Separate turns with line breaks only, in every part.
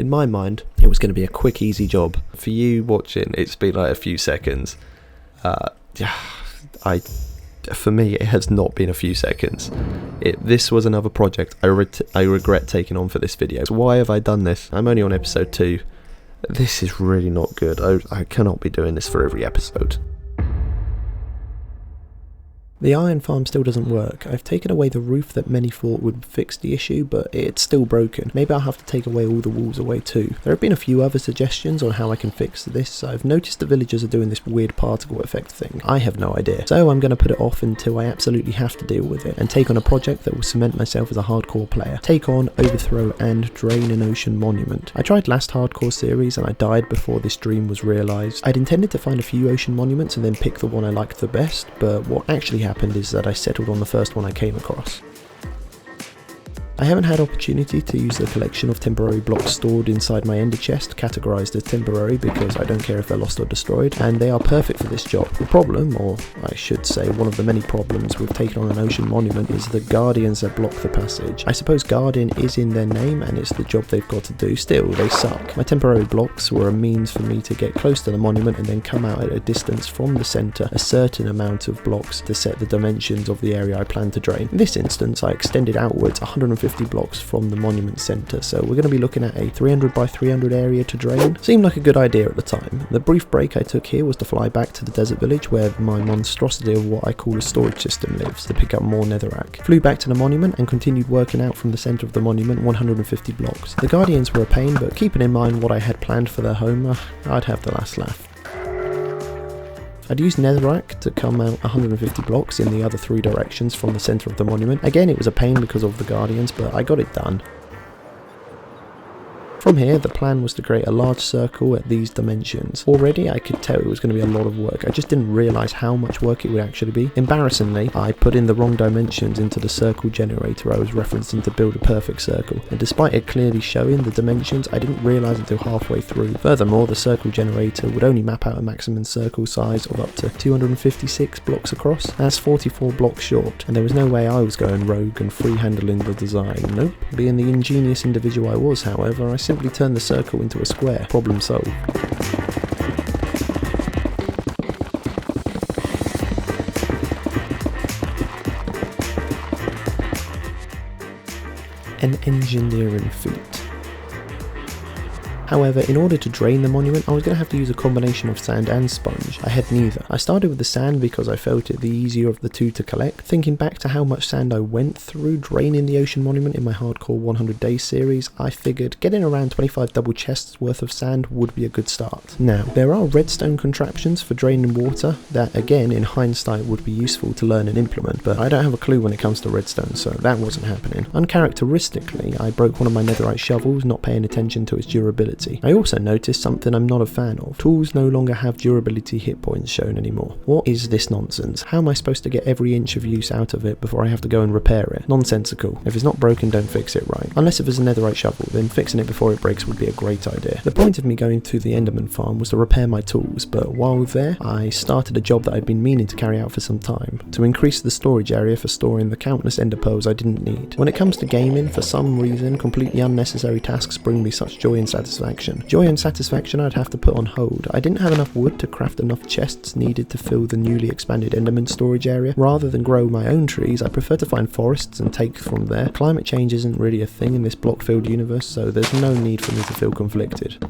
In my mind, it was going to be a quick, easy job. For you watching, it's been like a few seconds. For me, it has not been a few seconds. This was another project I regret taking on for this video. So why have I done this? I'm only on episode 2. This is really not good. I cannot be doing this for every episode. The iron farm still doesn't work. I've taken away the roof that many thought would fix the issue, but it's still broken. Maybe I'll have to take away all the walls away too. There have been a few other suggestions on how I can fix this. I've noticed the villagers are doing this weird particle effect thing. I have no idea. So I'm going to put it off until I absolutely have to deal with it, and take on a project that will cement myself as a hardcore player. Take on, overthrow and drain an ocean monument. I tried last hardcore series and I died before this dream was realised. I'd intended to find a few ocean monuments and then pick the one I liked the best, but what actually happened is that I settled on the first one I came across. I haven't had opportunity to use the collection of temporary blocks stored inside my ender chest, categorised as temporary because I don't care if they're lost or destroyed, and they are perfect for this job. The problem, or I should say one of the many problems with taking on an ocean monument, is the guardians that block the passage. I suppose guardian is in their name and it's the job they've got to do, still they suck. My temporary blocks were a means for me to get close to the monument and then come out at a distance from the centre a certain amount of blocks to set the dimensions of the area I plan to drain. In this instance I extended outwards 150 blocks from the monument centre, so we're going to be looking at a 300 by 300 area to drain. Seemed like a good idea at the time. The brief break I took here was to fly back to the desert village where my monstrosity of what I call a storage system lives, to pick up more netherrack. Flew back to the monument and continued working out from the centre of the monument 150 blocks. The guardians were a pain, but keeping in mind what I had planned for their home, I'd have the last laugh. I'd used netherrack to come out 150 blocks in the other 3 directions from the centre of the monument. Again, it was a pain because of the guardians, but I got it done. From here, the plan was to create a large circle at these dimensions. Already, I could tell it was going to be a lot of work. I just didn't realise how much work it would actually be. Embarrassingly, I put in the wrong dimensions into the circle generator I was referencing to build a perfect circle, and despite it clearly showing the dimensions, I didn't realise until halfway through. Furthermore, the circle generator would only map out a maximum circle size of up to 256 blocks across. That's 44 blocks short, and there was no way I was going rogue and free-handling the design. Nope. Being the ingenious individual I was, however, I simply turned the circle into a square. Problem solved. An engineering feat. However, in order to drain the monument, I was going to have to use a combination of sand and sponge. I had neither. I started with the sand because I felt it the easier of the two to collect. Thinking back to how much sand I went through draining the ocean monument in my hardcore 100 days series, I figured getting around 25 double chests worth of sand would be a good start. Now, there are redstone contraptions for draining water that, again, in hindsight would be useful to learn and implement, but I don't have a clue when it comes to redstone, so that wasn't happening. Uncharacteristically, I broke one of my netherite shovels, not paying attention to its durability. I also noticed something I'm not a fan of. Tools no longer have durability hit points shown anymore. What is this nonsense? How am I supposed to get every inch of use out of it before I have to go and repair it? Nonsensical. If it's not broken, don't fix it right. Unless if it's a netherite shovel, then fixing it before it breaks would be a great idea. The point of me going to the Enderman farm was to repair my tools, but while there, I started a job that I'd been meaning to carry out for some time, to increase the storage area for storing the countless ender pearls I didn't need. When it comes to gaming, for some reason, completely unnecessary tasks bring me such joy and satisfaction. Joy and satisfaction I'd have to put on hold. I didn't have enough wood to craft enough chests needed to fill the newly expanded Enderman storage area. Rather than grow my own trees, I prefer to find forests and take from there. Climate change isn't really a thing in this block-filled universe, so there's no need for me to feel conflicted.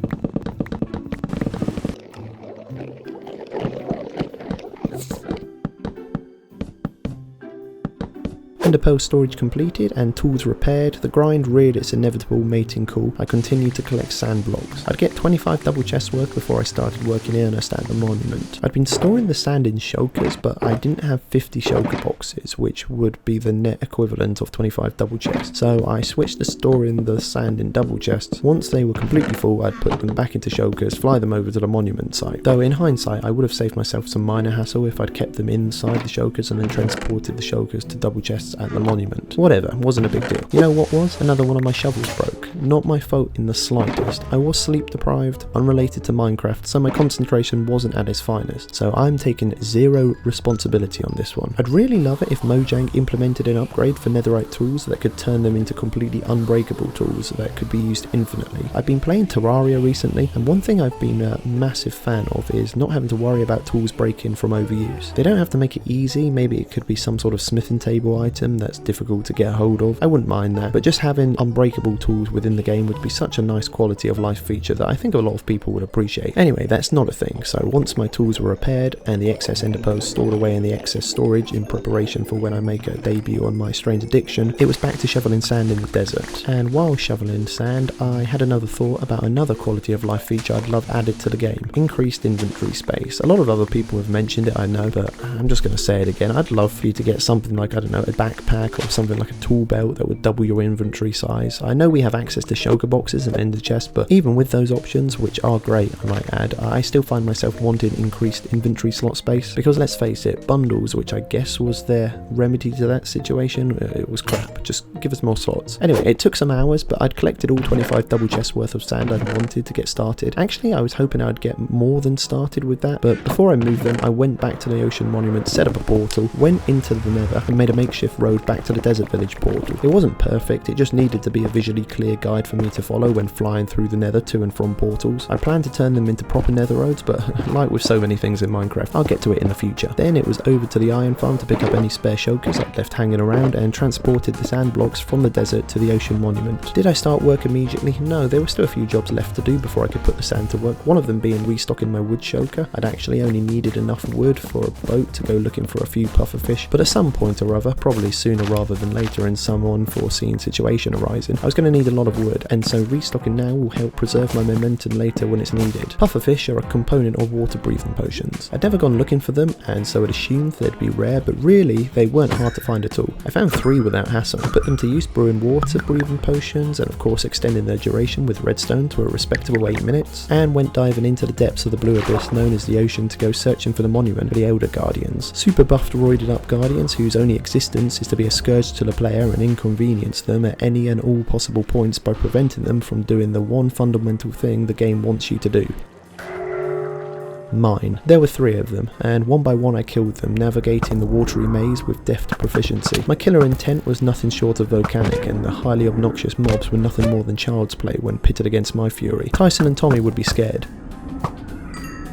Ender pearl storage completed and tools repaired, the grind reared its inevitable mating call. I continued to collect sand blocks. I'd get 25 double chests worth before I started working in earnest at the monument. I'd been storing the sand in shulkers, but I didn't have 50 shulker boxes, which would be the net equivalent of 25 double chests. So I switched to storing the sand in double chests. Once they were completely full, I'd put them back into shulkers, fly them over to the monument site. Though in hindsight, I would have saved myself some minor hassle if I'd kept them inside the shulkers and then transported the shulkers to double chests chests at the monument. Whatever, wasn't a big deal. You know what was? Another one of my shovels broke. Not my fault in the slightest. I was sleep deprived, unrelated to Minecraft, so my concentration wasn't at its finest. So I'm taking zero responsibility on this one. I'd really love it if Mojang implemented an upgrade for netherite tools that could turn them into completely unbreakable tools that could be used infinitely. I've been playing Terraria recently, and one thing I've been a massive fan of is not having to worry about tools breaking from overuse. They don't have to make it easy. Maybe it could be some sort of smithing table item that's difficult to get a hold of. I wouldn't mind that, but just having unbreakable tools within the game would be such a nice quality of life feature that I think a lot of people would appreciate. Anyway, that's not a thing. So once my tools were repaired and the excess ender pearls stored away in the excess storage in preparation for when I make a debut on my strange addiction, it was back to shoveling sand in the desert. And while shoveling sand, I had another thought about another quality of life feature I'd love added to the game: increased inventory space. A lot of other people have mentioned it, I know, but I'm just going to say it again. I'd love for you to get something like, I don't know, a backpack or something like a tool belt that would double your inventory size. I know we have access to shulker boxes and ender chests, but even with those options, which are great I might add, I still find myself wanting increased inventory slot space, because let's face it, bundles, which I guess was their remedy to that situation, it was crap. Just give us more slots. Anyway, it took some hours, but I'd collected all 25 double chests worth of sand I'd wanted to get started. Actually, I was hoping I'd get more than started with that, but before I moved them, I went back to the ocean monument, set up a portal, went into the nether, and made a makeshift road back to the desert village portal. It wasn't perfect, it just needed to be a visually clear guide for me to follow when flying through the nether to and from portals. I planned to turn them into proper nether roads, but like with so many things in Minecraft, I'll get to it in the future. Then it was over to the iron farm to pick up any spare shulkers I'd left hanging around, and transported the sand blocks from the desert to the ocean monument. Did I start work immediately? No, there were still a few jobs left to do before I could put the sand to work. One of them being restocking my wood shulker. I'd actually only needed enough wood for a boat to go looking for a few pufferfish, but at some point or other, probably sooner rather than later in some unforeseen situation arising, I was going to need a lot of wood, and so restocking now will help preserve my momentum later when it's needed. Pufferfish are a component of water breathing potions. I'd never gone looking for them, and so I'd assumed they'd be rare, but really they weren't hard to find at all. I found 3 without hassle. I put them to use brewing water breathing potions, and of course extending their duration with redstone to a respectable 8 minutes, and went diving into the depths of the blue abyss known as the ocean to go searching for the monument for the Elder Guardians. Super buffed, roided up guardians whose only existence is to be a scourge to the player and inconvenience them at any and all possible points by preventing them from doing the one fundamental thing the game wants you to do: mine. There were 3 of them, and one by one I killed them, navigating the watery maze with deft proficiency. My killer intent was nothing short of volcanic, and the highly obnoxious mobs were nothing more than child's play when pitted against my fury. Tyson and Tommy would be scared.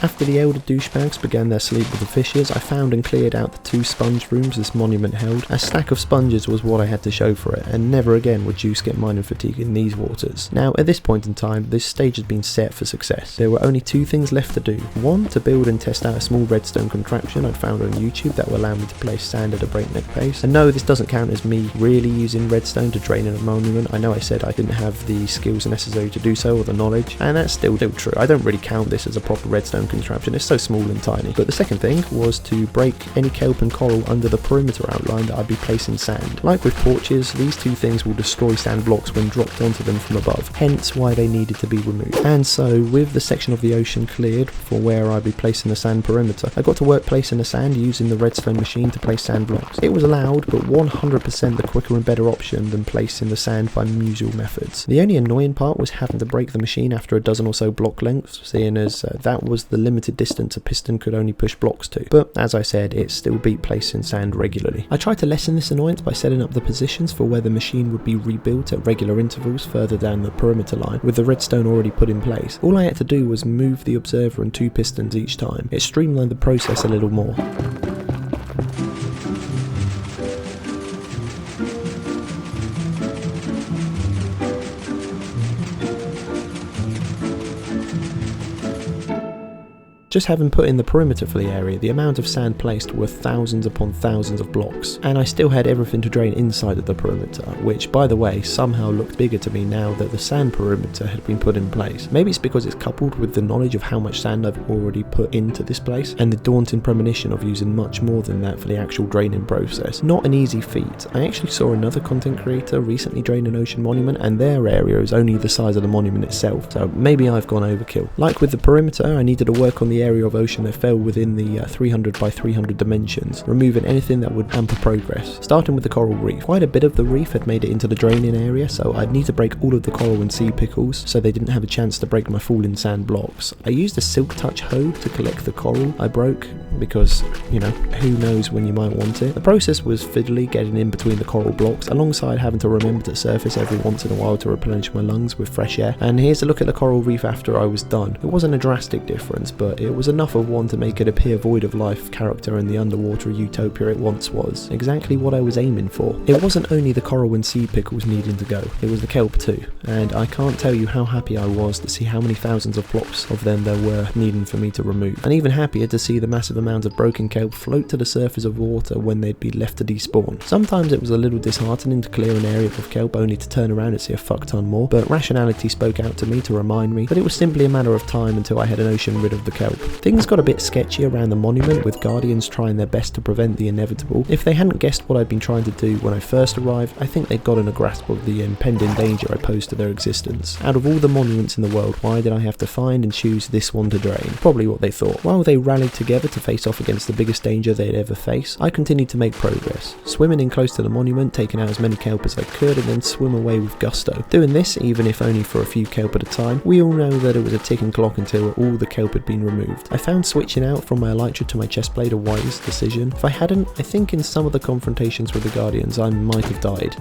After the elder douchebags began their sleep with the fishes, I found and cleared out the 2 sponge rooms this monument held. A stack of sponges was what I had to show for it, and never again would Juice get mining fatigue in these waters. Now, at this point in time, this stage had been set for success. There were only 2 things left to do. One, to build and test out a small redstone contraption I'd found on YouTube that would allow me to place sand at a breakneck pace. And no, this doesn't count as me really using redstone to drain in a monument. I know I said I didn't have the skills necessary to do so, or the knowledge, and that's still true. I don't really count this as a proper redstone contraption, it's so small and tiny. But the second thing was to break any kelp and coral under the perimeter outline that I'd be placing sand. Like with porches, these 2 things will destroy sand blocks when dropped onto them from above, hence why they needed to be removed. And so, with the section of the ocean cleared for where I'd be placing the sand perimeter, I got to work placing the sand using the redstone machine to place sand blocks. It was loud, but 100% the quicker and better option than placing the sand by usual methods. The only annoying part was having to break the machine after a dozen or so block lengths, seeing as that was the limited distance a piston could only push blocks to. But as I said, it still beat placing sand regularly. I tried to lessen this annoyance by setting up the positions for where the machine would be rebuilt at regular intervals further down the perimeter line, with the redstone already put in place. All I had to do was move the observer and 2 pistons each time. It streamlined the process a little more. Just having put in the perimeter for the area, the amount of sand placed were thousands upon thousands of blocks, and I still had everything to drain inside of the perimeter, which, by the way, somehow looked bigger to me now that the sand perimeter had been put in place. Maybe it's because it's coupled with the knowledge of how much sand I've already put into this place, and the daunting premonition of using much more than that for the actual draining process. Not an easy feat. I actually saw another content creator recently drain an ocean monument, and their area is only the size of the monument itself, so maybe I've gone overkill. Like with the perimeter, I needed to work on the the area of ocean that fell within the 300 by 300 dimensions, removing anything that would hamper progress. Starting with the coral reef. Quite a bit of the reef had made it into the draining area, so I'd need to break all of the coral and sea pickles so they didn't have a chance to break my falling sand blocks. I used a silk touch hoe to collect the coral I broke because, you know, who knows when you might want it. The process was fiddly getting in between the coral blocks, alongside having to remember to surface every once in a while to replenish my lungs with fresh air. And here's a look at the coral reef after I was done. It wasn't a drastic difference, but it was enough of one to make it appear void of life, character, and the underwater utopia it once was. Exactly what I was aiming for. It wasn't only the coral and sea pickles needing to go, it was the kelp too, and I can't tell you how happy I was to see how many thousands of blocks of them there were needing for me to remove, and even happier to see the massive amount of broken kelp float to the surface of water when they'd be left to despawn. Sometimes it was a little disheartening to clear an area of kelp only to turn around and see a fuck ton more, but rationality spoke out to me to remind me that it was simply a matter of time until I had an ocean rid of the kelp. Things got a bit sketchy around the monument, with guardians trying their best to prevent the inevitable. If they hadn't guessed what I'd been trying to do when I first arrived, I think they'd gotten a grasp of the impending danger I posed to their existence. Out of all the monuments in the world, why did I have to find and choose this one to drain? Probably what they thought. While they rallied together to face off against the biggest danger they'd ever face, I continued to make progress, swimming in close to the monument, taking out as many kelp as I could, and then swim away with gusto. Doing this, even if only for a few kelp at a time, we all know that it was a ticking clock until all the kelp had been removed. I found switching out from my elytra to my chest plate a wise decision. If I hadn't, I think in some of the confrontations with the Guardians I might have died.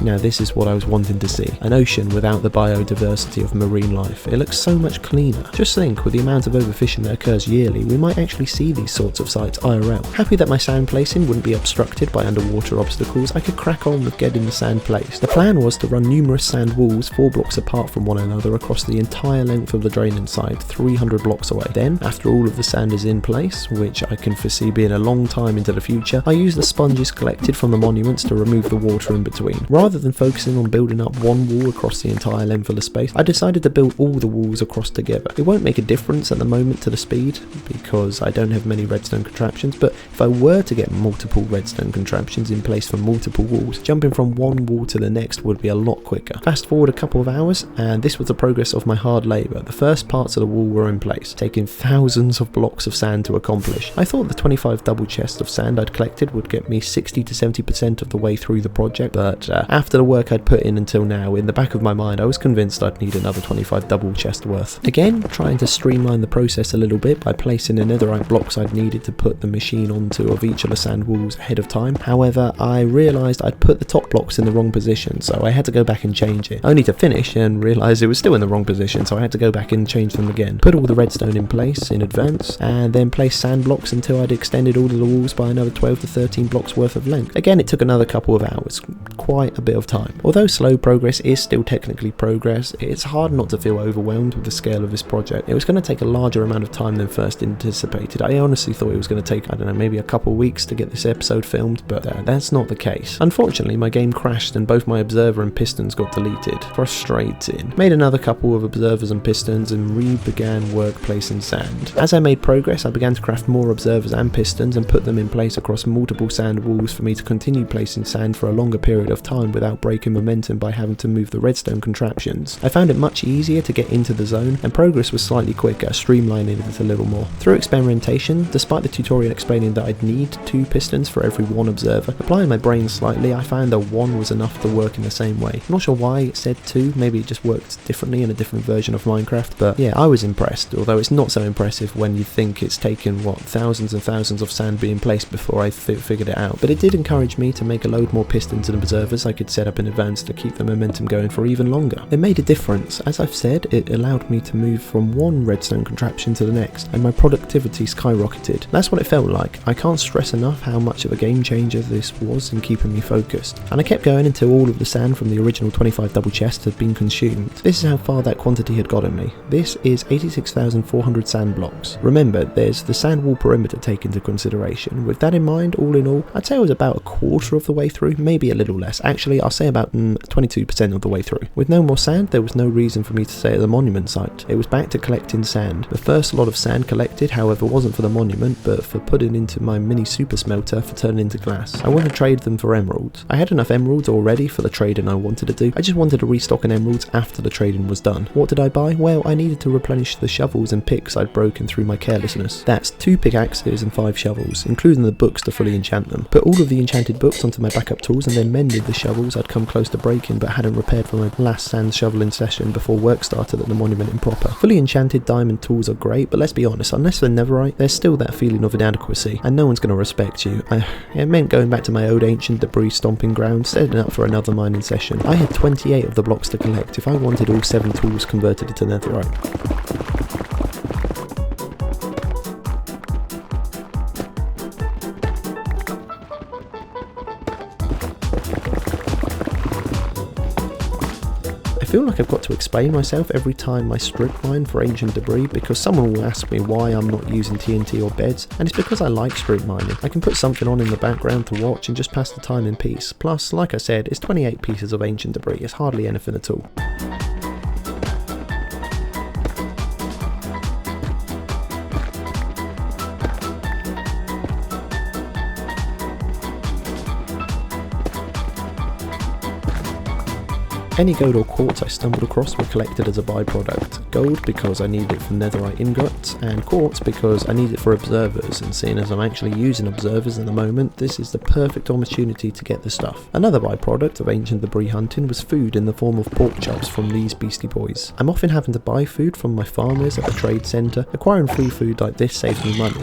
Now this is what I was wanting to see. An ocean without the biodiversity of marine life. It looks so much cleaner. Just think, with the amount of overfishing that occurs yearly, we might actually see these sorts of sites IRL. Happy that my sand placing wouldn't be obstructed by underwater obstacles, I could crack on with getting the sand placed. The plan was to run numerous sand walls 4 blocks apart from one another across the entire length of the draining site, 300 blocks away. Then, after all of the sand is in place, which I can foresee being a long time into the future, I use the sponges collected from the monuments to remove the water in between. Rather than focusing on building up one wall across the entire length of the space, I decided to build all the walls across together. It won't make a difference at the moment to the speed, because I don't have many redstone contraptions, but if I were to get multiple redstone contraptions in place for multiple walls, jumping from one wall to the next would be a lot quicker. Fast forward a couple of hours, and this was the progress of my hard labour. The first parts of the wall were in place, taking thousands of blocks of sand to accomplish. I thought the 25 double chests of sand I'd collected would get me 60 to 70% of the way through the project, but after the work I'd put in until now, in the back of my mind I was convinced I'd need another 25 double chest worth. Again, trying to streamline the process a little bit by placing the netherite blocks I'd needed to put the machine onto of each of the sand walls ahead of time. However, I realised I'd put the top blocks in the wrong position, so I had to go back and change it, only to finish and realise it was still in the wrong position, so I had to go back and change them again. Put all the redstone in place in advance, and then place sand blocks until I'd extended all of the walls by another 12 to 13 blocks worth of length. Again, it took another couple of hours, quite a bit of time. Although slow progress is still technically progress, it's hard not to feel overwhelmed with the scale of this project. It was going to take a larger amount of time than first anticipated. I honestly thought it was going to take, I don't know, maybe a couple weeks to get this episode filmed, but that's not the case. Unfortunately, my game crashed and both my observer and pistons got deleted. Frustrating. Made another couple of observers and pistons and re-began work placing sand. As I made progress, I began to craft more observers and pistons and put them in place across multiple sand walls for me to continue placing sand for a longer period of time without breaking momentum by having to move the redstone contraptions. I found it much easier to get into the zone, and progress was slightly quicker, streamlining it a little more. Through experimentation, despite the tutorial explaining that I'd need 2 pistons for every 1 observer, applying my brain slightly, I found that 1 was enough to work in the same way. I'm not sure why it said 2, maybe it just worked differently in a different version of Minecraft, but yeah, I was impressed, although it's not so impressive when you think it's taken, what, thousands and thousands of sand being placed before I figured it out. But it did encourage me to make a load more pistons and observers I could set up in advance to keep the momentum going for even longer. It made a difference. As I've said, it allowed me to move from one redstone contraption to the next, and my productivity skyrocketed. That's what it felt like. I can't stress enough how much of a game changer this was in keeping me focused. And I kept going until all of the sand from the original 25 double chest had been consumed. This is how far that quantity had gotten me. This is 86,400 sand blocks. Remember, there's the sand wall perimeter to take into consideration. With that in mind, all in all, I'd say I was about a quarter of the way through, maybe a little less. Actually, Honestly, I'll say about 22% of the way through. With no more sand, there was no reason for me to stay at the monument site. It was back to collecting sand. The first lot of sand collected, however, wasn't for the monument, but for putting into my mini super smelter for turning into glass. I wanted to trade them for emeralds. I had enough emeralds already for the trading I wanted to do. I just wanted to restock on emeralds after the trading was done. What did I buy? Well, I needed to replenish the shovels and picks I'd broken through my carelessness. That's 2 pickaxes and 5 shovels, including the books to fully enchant them. Put all of the enchanted books onto my backup tools and then mended the shovels I'd come close to breaking but hadn't repaired for my last sand shoveling session before work started at the monument improper. Fully enchanted diamond tools are great, but let's be honest, unless they're netherite, there's still that feeling of inadequacy, and no one's going to respect you. It meant going back to my old ancient debris stomping ground, setting up for another mining session. I had 28 of the blocks to collect if I wanted all 7 tools converted into netherite. I feel like I've got to explain myself every time I strip mine for ancient debris, because someone will ask me why I'm not using TNT or beds, and it's because I like strip mining. I can put something on in the background to watch and just pass the time in peace. Plus, like I said, it's 28 pieces of ancient debris, it's hardly anything at all. Any gold or quartz I stumbled across were collected as a byproduct. Gold because I need it for netherite ingots, and quartz because I need it for observers, and seeing as I'm actually using observers at the moment, this is the perfect opportunity to get the stuff. Another byproduct of ancient debris hunting was food in the form of pork chops from these beastie boys. I'm often having to buy food from my farmers at the trade centre. Acquiring free food like this saves me money.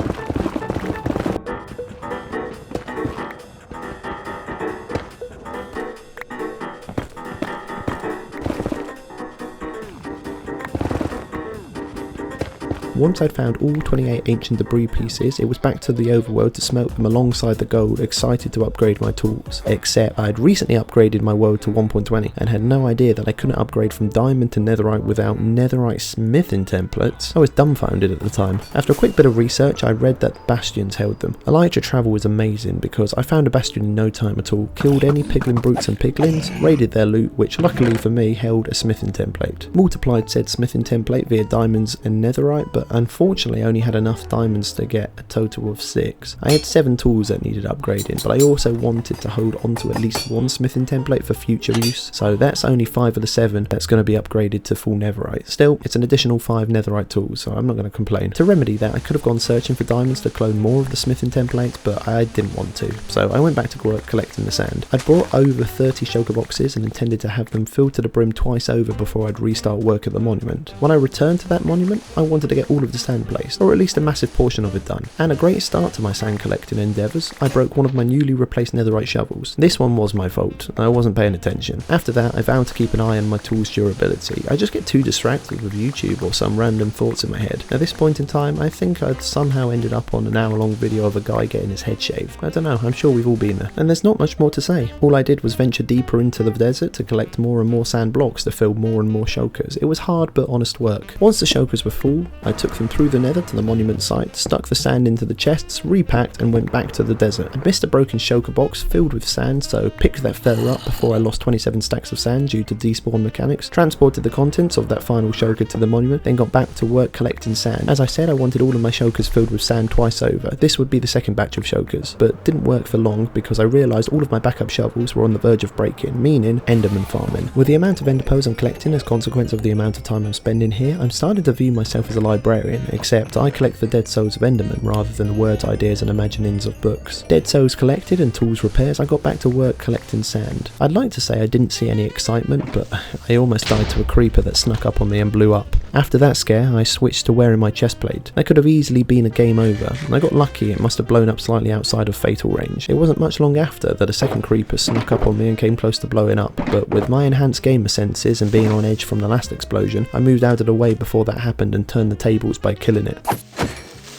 Once I'd found all 28 ancient debris pieces, it was back to the overworld to smelt them alongside the gold, excited to upgrade my tools. Except I'd recently upgraded my world to 1.20 and had no idea that I couldn't upgrade from diamond to netherite without netherite smithing templates. I was dumbfounded at the time. After a quick bit of research, I read that bastions held them. Elytra travel was amazing because I found a bastion in no time at all, killed any piglin brutes and piglins, raided their loot, which luckily for me held a smithing template. Multiplied said smithing template via diamonds and netherite, but unfortunately I only had enough diamonds to get a total of 6. I had 7 tools that needed upgrading, but I also wanted to hold onto at least 1 smithing template for future use, so that's only 5 of the 7 that's going to be upgraded to full netherite. Still, it's an additional 5 netherite tools, so I'm not going to complain. To remedy that, I could have gone searching for diamonds to clone more of the smithing templates, but I didn't want to, so I went back to work collecting the sand. I'd brought over 30 shulker boxes and intended to have them filled to the brim twice over before I'd restart work at the monument. When I returned to that monument, I wanted to get all of the sand placed, or at least a massive portion of it done. And a great start to my sand collecting endeavours, I broke one of my newly replaced netherite shovels. This one was my fault, I wasn't paying attention. After that, I vowed to keep an eye on my tool's durability. I just get too distracted with YouTube or some random thoughts in my head. At this point in time, I think I'd somehow ended up on an hour-long video of a guy getting his head shaved. I don't know, I'm sure we've all been there. And there's not much more to say. All I did was venture deeper into the desert to collect more and more sand blocks to fill more and more shulkers. It was hard but honest work. Once the shulkers were full, I took them through the nether to the monument site, stuck the sand into the chests, repacked and went back to the desert. I missed a broken shulker box filled with sand, so picked that fella up before I lost 27 stacks of sand due to despawn mechanics, transported the contents of that final shulker to the monument, then got back to work collecting sand. As I said, I wanted all of my shulkers filled with sand twice over. This would be the second batch of shulkers, but didn't work for long because I realised all of my backup shovels were on the verge of breaking, meaning enderman farming. With the amount of ender pearls I'm collecting as a consequence of the amount of time I'm spending here, I'm starting to view myself as a librarian, except I collect the dead souls of endermen rather than the words, ideas and imaginings of books. Dead souls collected and tools repairs, I got back to work collecting sand. I'd like to say I didn't see any excitement, but I almost died to a creeper that snuck up on me and blew up. After that scare, I switched to wearing my chest plate. That could have easily been a game over, and I got lucky. It must have blown up slightly outside of fatal range. It wasn't much long after that a second creeper snuck up on me and came close to blowing up, but with my enhanced gamer senses and being on edge from the last explosion, I moved out of the way before that happened and turned the tables by killing it.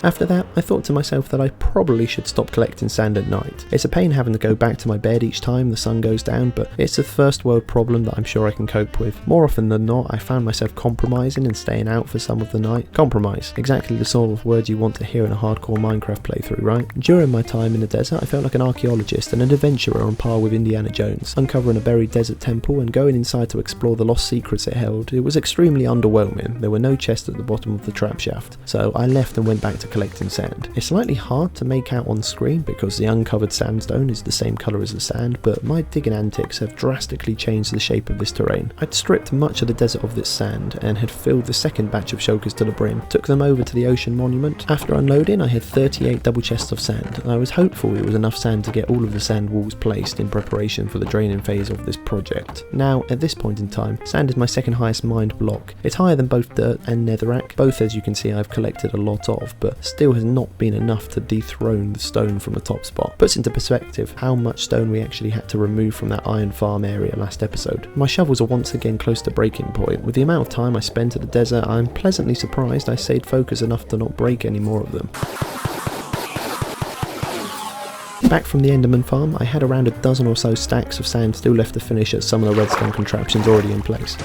After that, I thought to myself that I probably should stop collecting sand at night. It's a pain having to go back to my bed each time the sun goes down, but it's a first world problem that I'm sure I can cope with. More often than not, I found myself compromising and staying out for some of the night. Compromise, exactly the sort of word you want to hear in a hardcore Minecraft playthrough, right? During my time in the desert, I felt like an archaeologist and an adventurer on par with Indiana Jones, uncovering a buried desert temple and going inside to explore the lost secrets it held. It was extremely underwhelming. There were no chests at the bottom of the trap shaft, so I left and went back to collecting sand. It's slightly hard to make out on screen because the uncovered sandstone is the same colour as the sand, but my digging antics have drastically changed the shape of this terrain. I'd stripped much of the desert of this sand and had filled the second batch of shulkers to the brim, took them over to the ocean monument. After unloading, I had 38 double chests of sand. I was hopeful it was enough sand to get all of the sand walls placed in preparation for the draining phase of this project. Now, at this point in time, sand is my second highest mined block. It's higher than both dirt and netherrack, both as you can see I've collected a lot of, but still has not been enough to dethrone the stone from the top spot. Puts into perspective how much stone we actually had to remove from that iron farm area last episode. My shovels are once again close to breaking point. With the amount of time I spent at the desert, I'm pleasantly surprised I stayed focused enough to not break any more of them. Back from the Enderman farm, I had around a dozen or so stacks of sand still left to finish at some of the redstone contraptions already in place.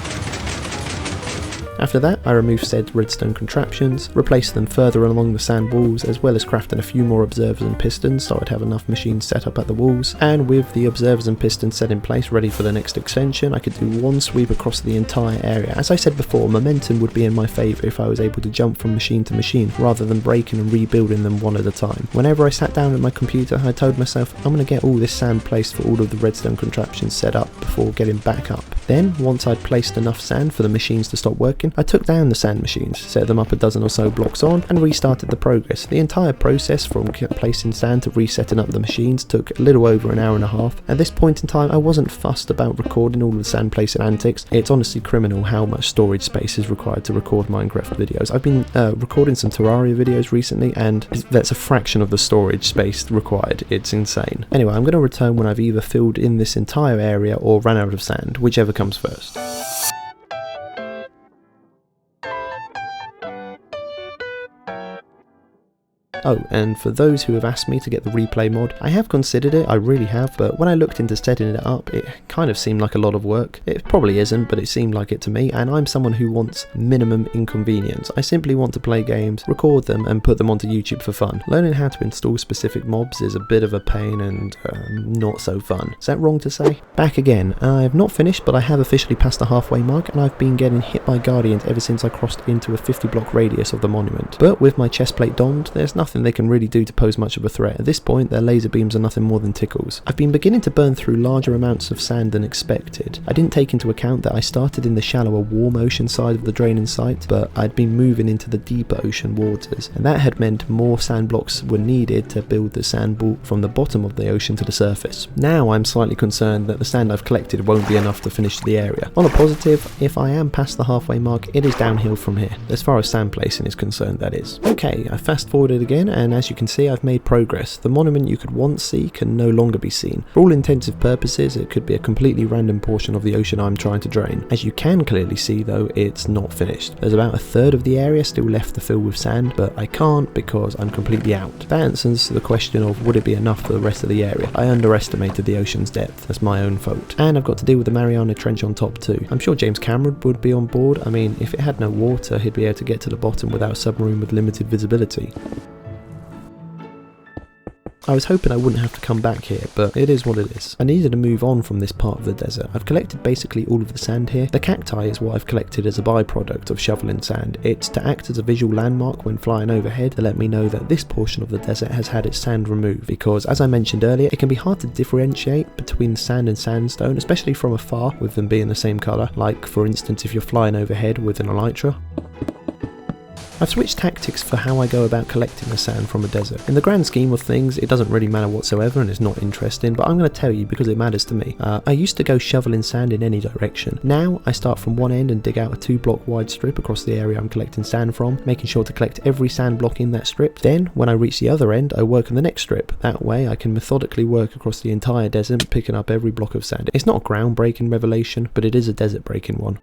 After that, I removed said redstone contraptions, replaced them further along the sand walls, as well as crafting a few more observers and pistons so I'd have enough machines set up at the walls, and with the observers and pistons set in place ready for the next extension, I could do one sweep across the entire area. As I said before, momentum would be in my favour if I was able to jump from machine to machine, rather than breaking and rebuilding them one at a time. Whenever I sat down at my computer, I told myself I'm going to get all this sand placed for all of the redstone contraptions set up before getting back up. Then, once I'd placed enough sand for the machines to stop working, I took down the sand machines, set them up a dozen or so blocks on, and restarted the progress. The entire process from placing sand to resetting up the machines took a little over an hour and a half. At this point in time, I wasn't fussed about recording all of the sand placing antics. It's honestly criminal how much storage space is required to record Minecraft videos. I've been recording some Terraria videos recently, and that's a fraction of the storage space required. It's insane. Anyway, I'm going to return when I've either filled in this entire area or ran out of sand, whichever comes first. Oh, and for those who have asked me to get the replay mod, I have considered it, I really have, but when I looked into setting it up, it kind of seemed like a lot of work. It probably isn't, but it seemed like it to me, and I'm someone who wants minimum inconvenience. I simply want to play games, record them, and put them onto YouTube for fun. Learning how to install specific mobs is a bit of a pain and not so fun. Is that wrong to say? Back again. I have not finished, but I have officially passed the halfway mark, and I've been getting hit by Guardians ever since I crossed into a 50 block radius of the monument. But with my chestplate donned, there's nothing they can really do to pose much of a threat. At this point, their laser beams are nothing more than tickles. I've been beginning to burn through larger amounts of sand than expected. I didn't take into account that I started in the shallower warm ocean side of the draining site, but I'd been moving into the deeper ocean waters, and that had meant more sand blocks were needed to build the sand ball from the bottom of the ocean to the surface. Now I'm slightly concerned that the sand I've collected won't be enough to finish the area. On a positive, if I am past the halfway mark, it is downhill from here, as far as sand placing is concerned, that is. Okay, I fast forwarded again, and as you can see, I've made progress. The monument you could once see can no longer be seen. For all intensive purposes, it could be a completely random portion of the ocean I'm trying to drain. As you can clearly see though, it's not finished. There's about a third of the area still left to fill with sand, but I can't because I'm completely out. That answers the question of would it be enough for the rest of the area. I underestimated the ocean's depth. That's my own fault. And I've got to deal with the Mariana Trench on top too. I'm sure James Cameron would be on board. I mean, if it had no water, he'd be able to get to the bottom without a submarine with limited visibility. I was hoping I wouldn't have to come back here, but it is what it is. I needed to move on from this part of the desert. I've collected basically all of the sand here. The cacti is what I've collected as a byproduct of shoveling sand. It's to act as a visual landmark when flying overhead to let me know that this portion of the desert has had its sand removed, because as I mentioned earlier, it can be hard to differentiate between sand and sandstone, especially from afar with them being the same colour, like for instance if you're flying overhead with an elytra. I've switched tactics for how I go about collecting the sand from a desert. In the grand scheme of things, it doesn't really matter whatsoever and it's not interesting, but I'm going to tell you because it matters to me. I used to go shoveling sand in any direction. Now, I start from one end and dig out a 2-block wide strip across the area I'm collecting sand from, making sure to collect every sand block in that strip. Then, when I reach the other end, I work on the next strip. That way, I can methodically work across the entire desert, picking up every block of sand. It's not a groundbreaking revelation, but it is a desert-breaking one.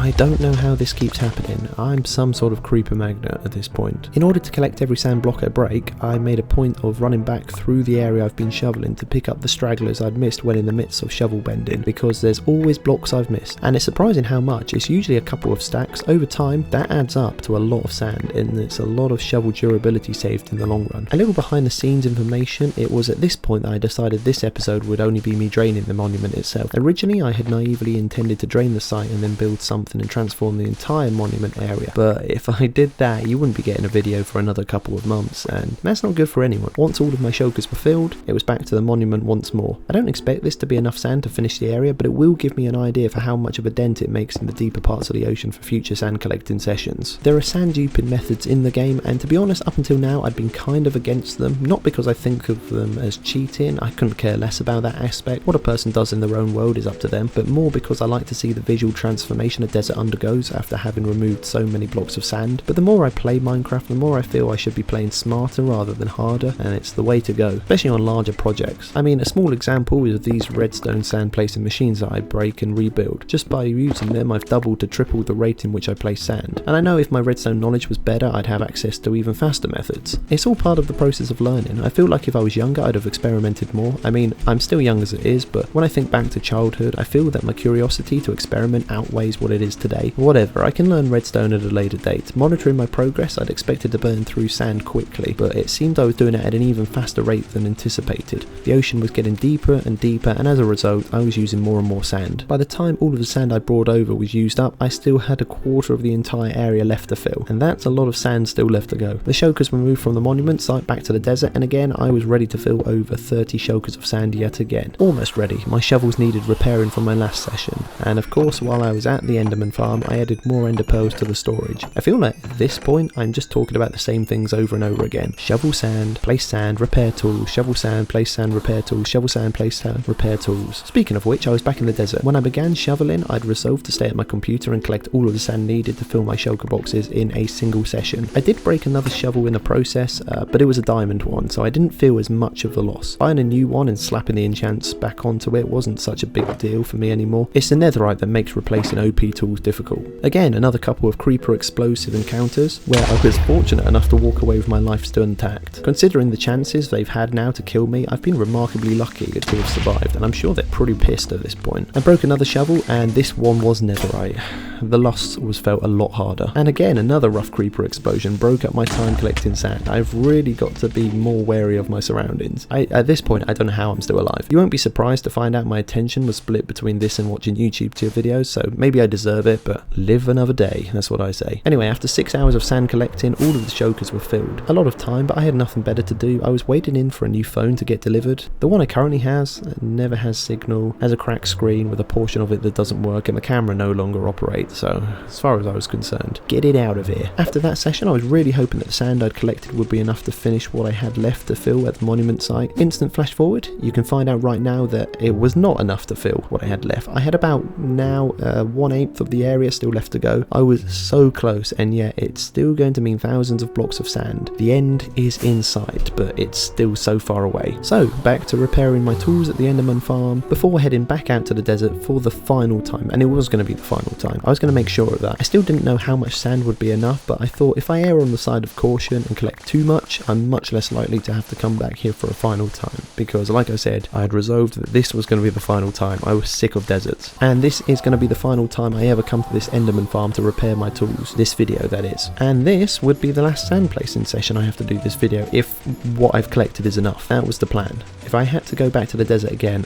I don't know how this keeps happening. I'm some sort of creeper magnet at this point. In order to collect every sand block I break, I made a point of running back through the area I've been shoveling to pick up the stragglers I'd missed when in the midst of shovel bending, because there's always blocks I've missed. And it's surprising how much. It's usually a couple of stacks. Over time, that adds up to a lot of sand, and it's a lot of shovel durability saved in the long run. A little behind the scenes information, it was at this point that I decided this episode would only be me draining the monument itself. Originally, I had naively intended to drain the site and then build something and transform the entire monument area, but if I did that, you wouldn't be getting a video for another couple of months, and that's not good for anyone. Once all of my shulkers were filled, it was back to the monument once more. I don't expect this to be enough sand to finish the area, but it will give me an idea for how much of a dent it makes in the deeper parts of the ocean for future sand collecting sessions. There are sand duping methods in the game, and to be honest, up until now I'd been kind of against them, not because I think of them as cheating. I couldn't care less about that aspect. What a person does in their own world is up to them, but more because I like to see the visual transformation a desert undergoes after having removed so many blocks of sand. But the more I play Minecraft, the more I feel I should be playing smarter rather than harder, and it's the way to go, especially on larger projects. I mean, a small example is these redstone sand placing machines that I break and rebuild. Just by using them, I've doubled to tripled the rate in which I place sand, and I know if my redstone knowledge was better, I'd have access to even faster methods. It's all part of the process of learning. I feel like if I was younger, I'd have experimented more. I mean, I'm still young as it is, but when I think back to childhood, I feel that my curiosity to experiment outweighs what it is today. Whatever, I can learn redstone at a later date. Monitoring my progress, I'd expected to burn through sand quickly, but it seemed I was doing it at an even faster rate than anticipated. The ocean was getting deeper and deeper, and as a result, I was using more and more sand. By the time all of the sand I brought over was used up, I still had a quarter of the entire area left to fill, and that's a lot of sand still left to go. The shulkers were moved from the monument site back to the desert, and again, I was ready to fill over 30 shulkers of sand yet again. Almost ready. My shovels needed repairing from my last session, and of course, while I was at the Enderman farm, I added more ender pearls to the storage. I feel like at this point, I'm just talking about the same things over and over again. Shovel sand, place sand, repair tools, shovel sand, place sand, repair tools, shovel sand, place sand, repair tools. Speaking of which, I was back in the desert. When I began shoveling, I'd resolved to stay at my computer and collect all of the sand needed to fill my shulker boxes in a single session. I did break another shovel in the process, but it was a diamond one, so I didn't feel as much of a loss. Buying a new one and slapping the enchants back onto it wasn't such a big deal for me anymore. It's the netherite that makes replacing OP tools difficult. Again, another couple of creeper explosive encounters, where I was fortunate enough to walk away with my life still intact. Considering the chances they've had now to kill me, I've been remarkably lucky to have survived, and I'm sure they're pretty pissed at this point. I broke another shovel, and this one was netherite. The loss was felt a lot harder. And again, another rough creeper explosion broke up my time collecting sand. I've really got to be more wary of my surroundings. At this point, I don't know how I'm still alive. You won't be surprised to find out my attention was split between this and watching YouTube tier videos, so maybe I deserve it, but live another day, that's what I say. Anyway, after 6 hours of sand collecting, all of the shulkers were filled. A lot of time, but I had nothing better to do. I was waiting in for a new phone to get delivered. The one I currently has never has signal, has a cracked screen with a portion of it that doesn't work, and the camera no longer operates, so as far as I was concerned, get it out of here. After that session, I was really hoping that the sand I'd collected would be enough to finish what I had left to fill at the monument site. Instant flash forward, you can find out right now that it was not enough to fill what I had left. I had about now 1/8 of the area still left to go. I was so close, and yet it's still going to mean thousands of blocks of sand. The end is in sight, but it's still so far away. So back to repairing my tools at the Enderman farm before heading back out to the desert for the final time, and it was going to be the final time. I was going to make sure of that. I still didn't know how much sand would be enough, but I thought if I err on the side of caution and collect too much, I'm much less likely to have to come back here for a final time, because like I said, I had resolved that this was going to be the final time. I was sick of deserts, and this is going to be the final time I ever come to this Enderman farm to repair my tools. This video, that is. And this would be the last sand placing session I have to do this video, if what I've collected is enough. That was the plan. If I had to go back to the desert again,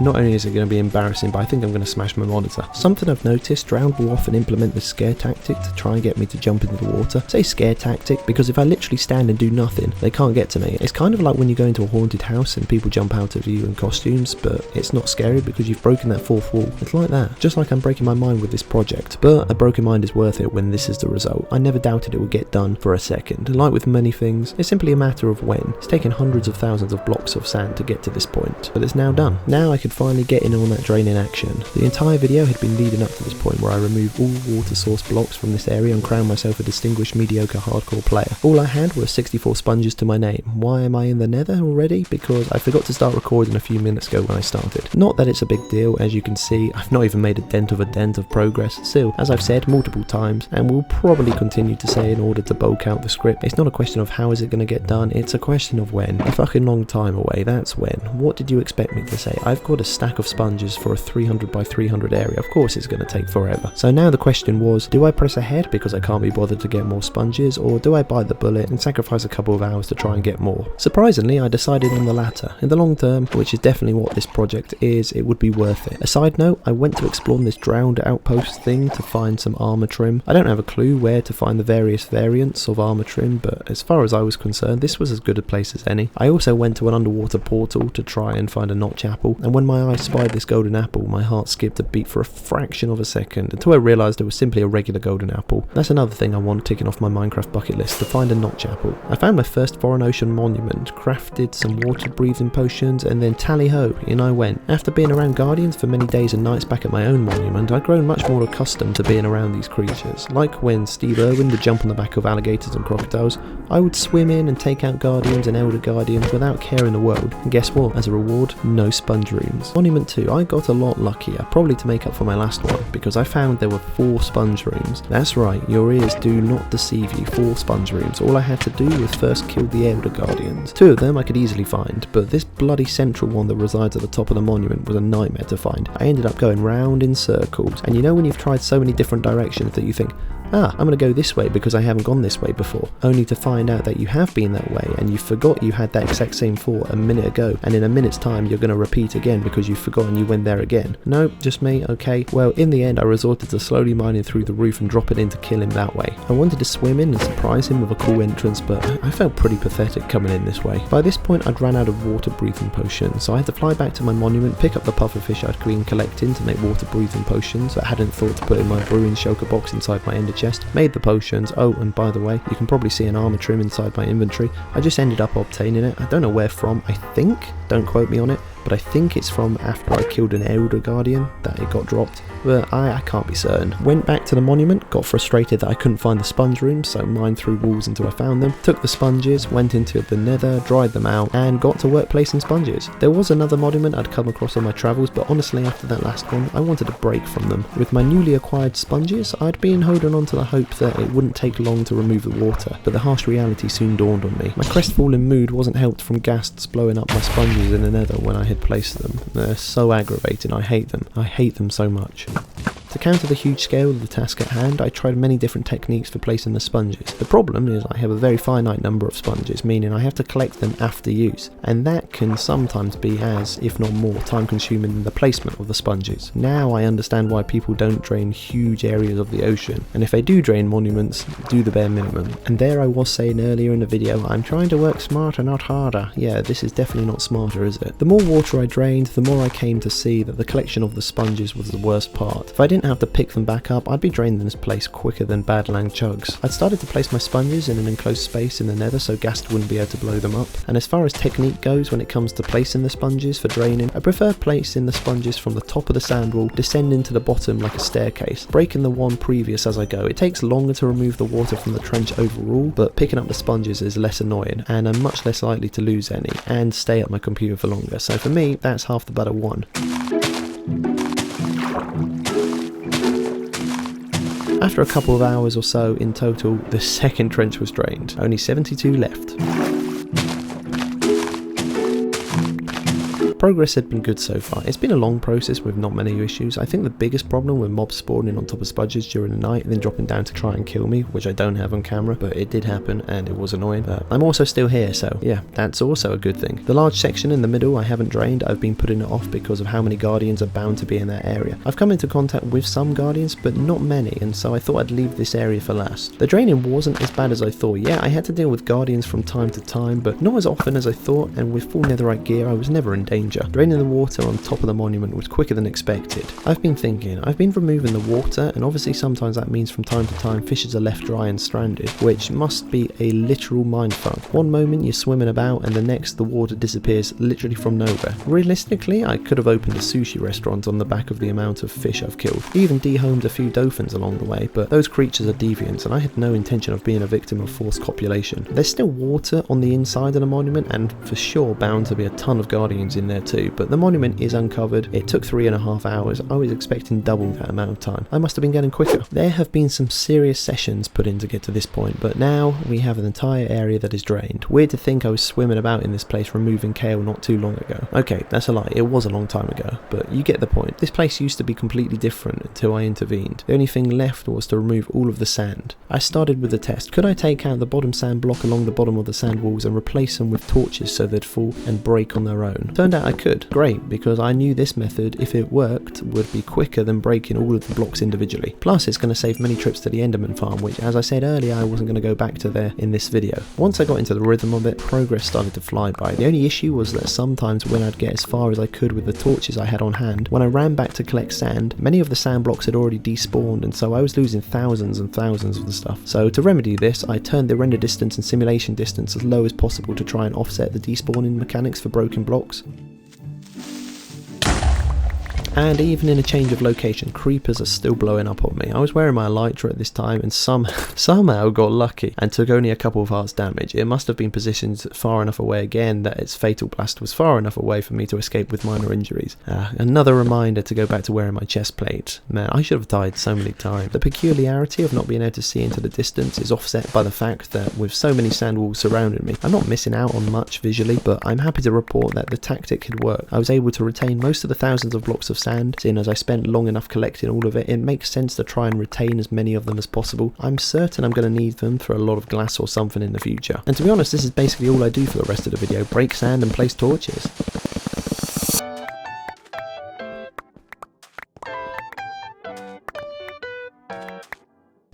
not only is it going to be embarrassing, but I think I'm going to smash my monitor. Something I've noticed, Drowned will often implement this scare tactic to try and get me to jump into the water. Say scare tactic, because if I literally stand and do nothing, they can't get to me. It's kind of like when you go into a haunted house and people jump out of you in costumes, but it's not scary because you've broken that fourth wall. It's like that. Just like I'm breaking my mind with this project, but a broken mind is worth it when this is the result. I never doubted it would get done for a second. Like with many things, it's simply a matter of when. It's taken hundreds of thousands of blocks of sand to get to this point, but it's now done. Now I could finally get in on that draining action. The entire video had been leading up to this point where I removed all water source blocks from this area and crowned myself a distinguished mediocre hardcore player. All I had were 64 sponges to my name. Why am I in the nether already? Because I forgot to start recording a few minutes ago when I started. Not that it's a big deal, as you can see, I've not even made a dent of progress. Still, as I've said multiple times, and will probably continue to say in order to bulk out the script, it's not a question of how is it going to get done, it's a question of when. A fucking long time away, that's when. What did you expect me to say? I've got a stack of sponges for a 300 by 300 area, of course it's going to take forever. So now the question was, do I press ahead because I can't be bothered to get more sponges, or do I bite the bullet and sacrifice a couple of hours to try and get more? Surprisingly, I decided on the latter. In the long term, which is definitely what this project is, it would be worth it. A side note, I went to explore this drowned outpost thing to find some armor trim. I don't have a clue where to find the various variants of armor trim, but as far as I was concerned, this was as good a place as any. I also went to an underwater portal to try and find a notch apple, and when my eye spied this golden apple, my heart skipped a beat for a fraction of a second until I realised it was simply a regular golden apple. That's another thing I want ticking off my Minecraft bucket list, to find a notch apple. I found my first foreign ocean monument, crafted some water breathing potions, and then tally ho, in I went. After being around guardians for many days and nights back at my own monument, I'd grown much more accustomed to being around these creatures. Like when Steve Irwin would jump on the back of alligators and crocodiles, I would swim in and take out guardians and elder guardians without care in the world. And guess what? As a reward, no sponge rooms. Monument 2, I got a lot luckier, probably to make up for my last one, because I found there were 4 sponge rooms. That's right, your ears do not deceive you, 4 sponge rooms. All I had to do was first kill the elder guardians. 2 of them I could easily find, but this bloody central one that resides at the top of the monument was a nightmare to find. I ended up going round in circles, and you know when you've tried so many different directions that you think, I'm going to go this way because I haven't gone this way before, only to find out that you have been that way and you forgot you had that exact same thought a minute ago, and in a minute's time you're going to repeat again because you've forgotten you went there again. No, just me, okay. Well, in the end I resorted to slowly mining through the roof and dropping in to kill him that way. I wanted to swim in and surprise him with a cool entrance, but I felt pretty pathetic coming in this way. By this point I'd ran out of water breathing potions, so I had to fly back to my monument, pick up the pufferfish I'd been collecting to make water breathing potions that I hadn't thought to put in my brewing shulker box inside my ender chest, made the potions. Oh, and by the way, you can probably see an armor trim inside my inventory. I just ended up obtaining it. I don't know where from. I think, don't quote me on it, but I think it's from after I killed an elder guardian that it got dropped, but I can't be certain. Went back to the monument, got frustrated that I couldn't find the sponge room, so mined through walls until I found them, took the sponges, went into the nether, dried them out, and got to work placing sponges. There was another monument I'd come across on my travels, but honestly after that last one, I wanted a break from them. With my newly acquired sponges, I'd been holding on to the hope that it wouldn't take long to remove the water, but the harsh reality soon dawned on me. My crestfallen mood wasn't helped from ghasts blowing up my sponges in the nether when I had placed them. They're so aggravating, I hate them. I hate them so much. To counter the huge scale of the task at hand, I tried many different techniques for placing the sponges. The problem is I have a very finite number of sponges, meaning I have to collect them after use, and that can sometimes be as, if not more, time consuming than the placement of the sponges. Now I understand why people don't drain huge areas of the ocean, and if they do drain monuments, do the bare minimum. And there I was saying earlier in the video, I'm trying to work smarter, not harder. Yeah, this is definitely not smarter, is it? The more water I drained, the more I came to see that the collection of the sponges was the worst part. If I didn't have to pick them back up, I'd be draining this place quicker than Badlang chugs. I'd started to place my sponges in an enclosed space in the nether so ghast wouldn't be able to blow them up, and as far as technique goes when it comes to placing the sponges for draining, I prefer placing the sponges from the top of the sand wall, descending to the bottom like a staircase, breaking the one previous as I go. It takes longer to remove the water from the trench overall, but picking up the sponges is less annoying, and I'm much less likely to lose any, and stay at my computer for longer, so for me, that's half the battle won. After a couple of hours or so in total, the second trench was drained. Only 72 left. Progress had been good so far. It's been a long process with not many issues. I think the biggest problem with mobs spawning on top of sponges during the night and then dropping down to try and kill me, which I don't have on camera, but it did happen and it was annoying. But I'm also still here, so yeah, that's also a good thing. The large section in the middle I haven't drained. I've been putting it off because of how many guardians are bound to be in that area. I've come into contact with some guardians, but not many, and so I thought I'd leave this area for last. The draining wasn't as bad as I thought. Yeah, I had to deal with guardians from time to time, but not as often as I thought, and with full netherite gear I was never in danger. Draining the water on top of the monument was quicker than expected. I've been removing the water, and obviously sometimes that means from time to time fishes are left dry and stranded, which must be a literal mindfuck. One moment you're swimming about and the next the water disappears literally from nowhere. Realistically, I could have opened a sushi restaurant on the back of the amount of fish I've killed. Even dehomed a few dolphins along the way, but those creatures are deviants and I had no intention of being a victim of forced copulation. There's still water on the inside of the monument and for sure bound to be a ton of guardians in there too, but the monument is uncovered. It took 3.5 hours. I was expecting double that amount of time. I must have been getting quicker. There have been some serious sessions put in to get to this point, but now we have an entire area that is drained. Weird to think I was swimming about in this place removing kale not too long ago. Okay, that's a lie. It was a long time ago, but you get the point. This place used to be completely different until I intervened. The only thing left was to remove all of the sand. I started with a test. Could I take out the bottom sand block along the bottom of the sand walls and replace them with torches so they'd fall and break on their own? Turned out I could. Great, because I knew this method, if it worked, would be quicker than breaking all of the blocks individually. Plus, it's going to save many trips to the Enderman farm, which, as I said earlier, I wasn't going to go back to there in this video. Once I got into the rhythm of it, progress started to fly by. The only issue was that sometimes when I'd get as far as I could with the torches I had on hand, when I ran back to collect sand, many of the sand blocks had already despawned, and so I was losing thousands and thousands of the stuff. So to remedy this, I turned the render distance and simulation distance as low as possible to try and offset the despawning mechanics for broken blocks. And even in a change of location, creepers are still blowing up on me. I was wearing my elytra at this time and somehow got lucky and took only a couple of hearts damage. It must have been positioned far enough away again that its fatal blast was far enough away for me to escape with minor injuries. Another reminder to go back to wearing my chest plate. Man, I should have died so many times. The peculiarity of not being able to see into the distance is offset by the fact that with so many sand walls surrounding me, I'm not missing out on much visually, but I'm happy to report that the tactic had worked. I was able to retain most of the thousands of blocks of sand, seeing as I spent long enough collecting all of it. It makes sense to try and retain as many of them as possible. I'm certain I'm going to need them for a lot of glass or something in the future. And to be honest, this is basically all I do for the rest of the video: break sand and place torches.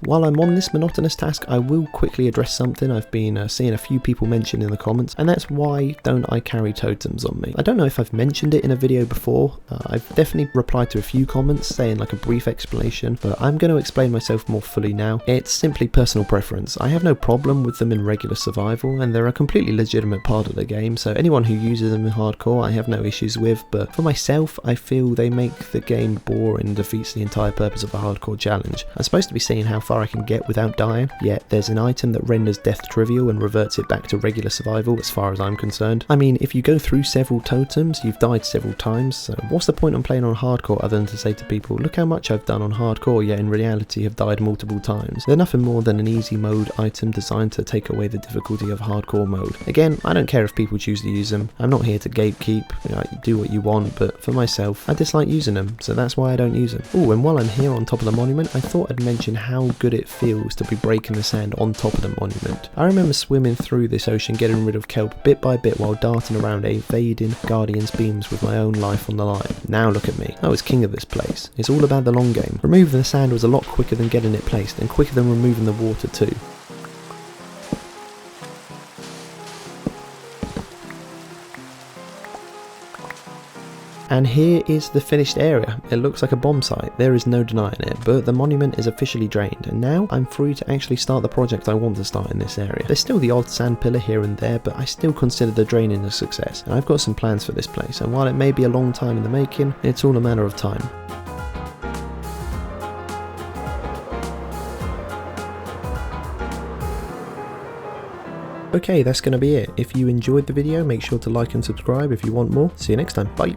While I'm on this monotonous task, I will quickly address something I've been seeing a few people mention in the comments, and that's why don't I carry totems on me. I don't know if I've mentioned it in a video before. I've definitely replied to a few comments saying like a brief explanation, but I'm going to explain myself more fully now. It's simply personal preference. I have no problem with them in regular survival, and they're a completely legitimate part of the game, so anyone who uses them in hardcore I have no issues with, but for myself I feel they make the game boring and defeats the entire purpose of a hardcore challenge. I'm supposed to be seeing how far I can get without dying, yet there's an item that renders death trivial and reverts it back to regular survival as far as I'm concerned. I mean, if you go through several totems, you've died several times, so what's the point on playing on hardcore other than to say to people, look how much I've done on hardcore, yet in reality have died multiple times. They're nothing more than an easy mode item designed to take away the difficulty of hardcore mode. Again, I don't care if people choose to use them. I'm not here to gatekeep, do what you want, but for myself, I dislike using them, so that's why I don't use them. Oh, and while I'm here on top of the monument, I thought I'd mention how good it feels to be breaking the sand on top of the monument. I remember swimming through this ocean getting rid of kelp bit by bit while darting around evading Guardian's beams with my own life on the line. Now look at me. I was king of this place. It's all about the long game. Removing the sand was a lot quicker than getting it placed, and quicker than removing the water too. And here is the finished area. It looks like a bomb site, there is no denying it, but the monument is officially drained, and now I'm free to actually start the project I want to start in this area. There's still the odd sand pillar here and there, but I still consider the draining a success, and I've got some plans for this place, and while it may be a long time in the making, it's all a matter of time. Okay, that's going to be it. If you enjoyed the video, make sure to like and subscribe if you want more. See you next time. Bye.